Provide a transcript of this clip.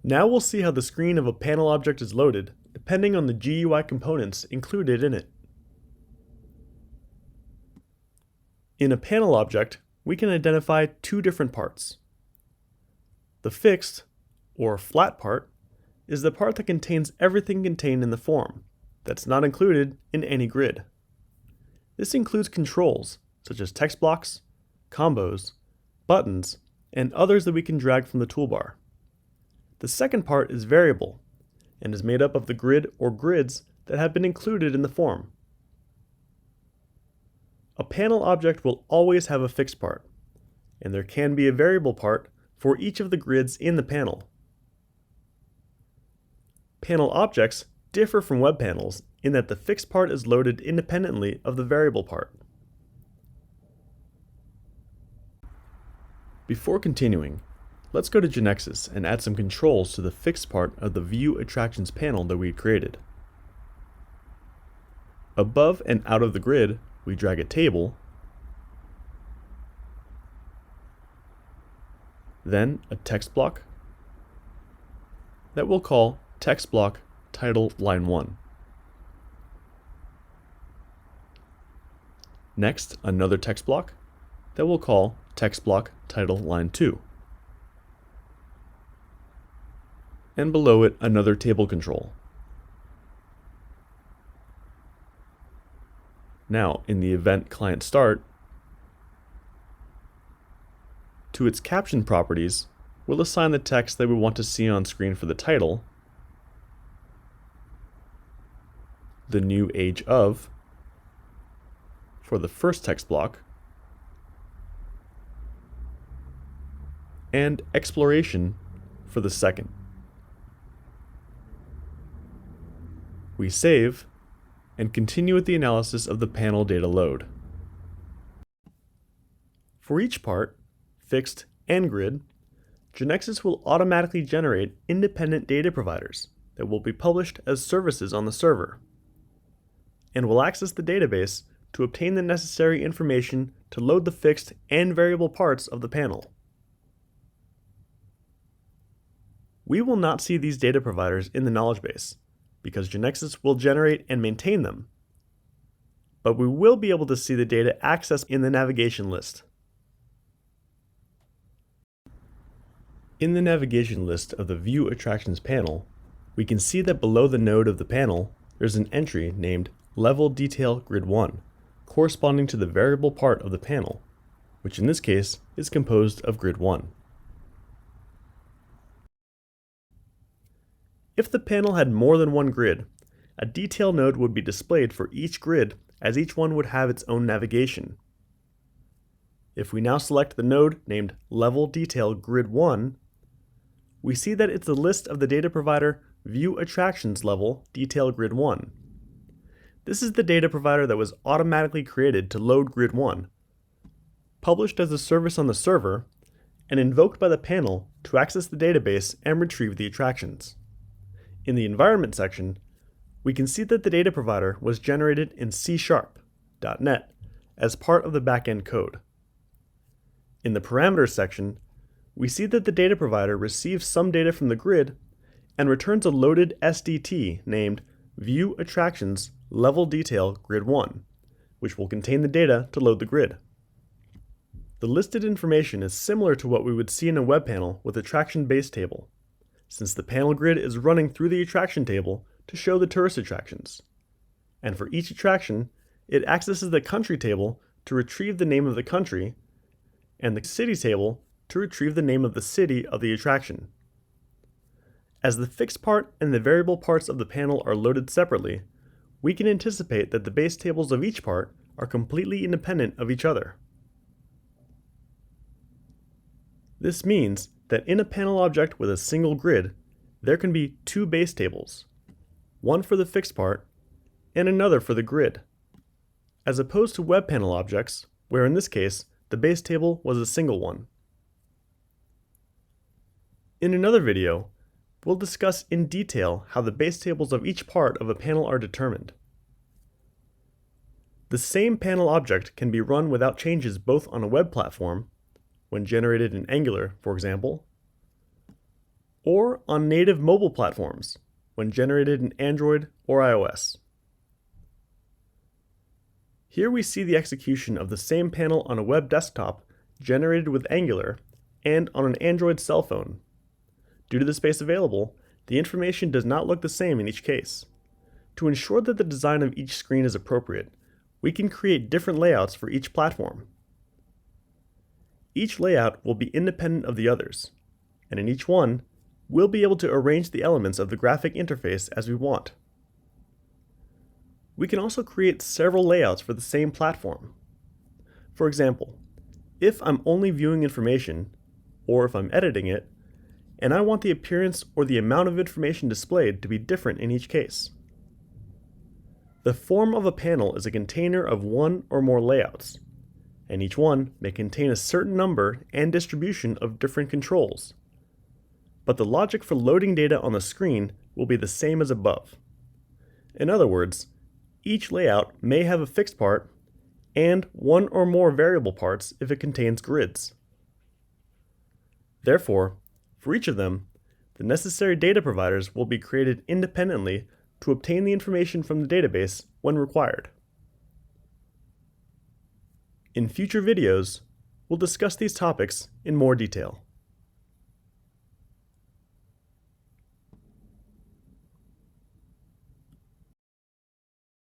Now we'll see how the screen of a panel object is loaded, depending on the GUI components included in it. In a panel object, we can identify two different parts. The fixed, or flat part, is the part that contains everything contained in the form, that's not included in any grid. This includes controls, such as text blocks, combos, buttons, and others that we can drag from the toolbar. The second part is variable, and is made up of the grid or grids that have been included in the form. A panel object will always have a fixed part, and there can be a variable part for each of the grids in the panel. Panel objects differ from web panels in that the fixed part is loaded independently of the variable part. Before continuing, let's go to GeneXus and add some controls to the fixed part of the View Attractions panel that we created. Above and out of the grid, we drag a table, then a text block that we'll call text block title line 1. Next, another text block that we'll call text block title line 2. And below it, another table control. Now, in the event client start, to its caption properties, we'll assign the text that we want to see on screen for the title, the new age of for the first text block, and exploration for the second. We save and continue with the analysis of the panel data load. For each part, fixed and grid, GeneXus will automatically generate independent data providers that will be published as services on the server, and will access the database to obtain the necessary information to load the fixed and variable parts of the panel. We will not see these data providers in the knowledge base, because GeneXus will generate and maintain them, but we will be able to see the data accessed in the navigation list. In the navigation list of the View Attractions panel, we can see that below the node of the panel, there's an entry named Level Detail Grid 1, corresponding to the variable part of the panel, which in this case is composed of Grid 1. If the panel had more than one grid, a detail node would be displayed for each grid, as each one would have its own navigation. If we now select the node named Level Detail Grid 1, we see that it's the list of the data provider View Attractions Level Detail Grid 1. This is the data provider that was automatically created to load Grid 1, published as a service on the server, and invoked by the panel to access the database and retrieve the attractions. In the environment section, we can see that the data provider was generated in C#.NET as part of the backend code. In the parameters section, we see that the data provider receives some data from the grid and returns a loaded SDT named View Attractions Level Detail Grid 1, which will contain the data to load the grid. The listed information is similar to what we would see in a web panel with attraction base table, since the panel grid is running through the attraction table to show the tourist attractions. And for each attraction, it accesses the country table to retrieve the name of the country, and the city table to retrieve the name of the city of the attraction. As the fixed part and the variable parts of the panel are loaded separately, we can anticipate that the base tables of each part are completely independent of each other. This means that in a panel object with a single grid, there can be two base tables, one for the fixed part and another for the grid, as opposed to web panel objects, where in this case, the base table was a single one. In another video, we'll discuss in detail how the base tables of each part of a panel are determined. The same panel object can be run without changes both on a web platform, when generated in Angular, for example, or on native mobile platforms when generated in Android or iOS. Here we see the execution of the same panel on a web desktop generated with Angular and on an Android cell phone. Due to the space available, the information does not look the same in each case. To ensure that the design of each screen is appropriate, we can create different layouts for each platform. Each layout will be independent of the others, and in each one, we'll be able to arrange the elements of the graphic interface as we want. We can also create several layouts for the same platform. For example, if I'm only viewing information, or if I'm editing it, and I want the appearance or the amount of information displayed to be different in each case. The form of a panel is a container of one or more layouts, and each one may contain a certain number and distribution of different controls. But the logic for loading data on the screen will be the same as above. In other words, each layout may have a fixed part and one or more variable parts if it contains grids. Therefore, for each of them, the necessary data providers will be created independently to obtain the information from the database when required. In future videos, we'll discuss these topics in more detail.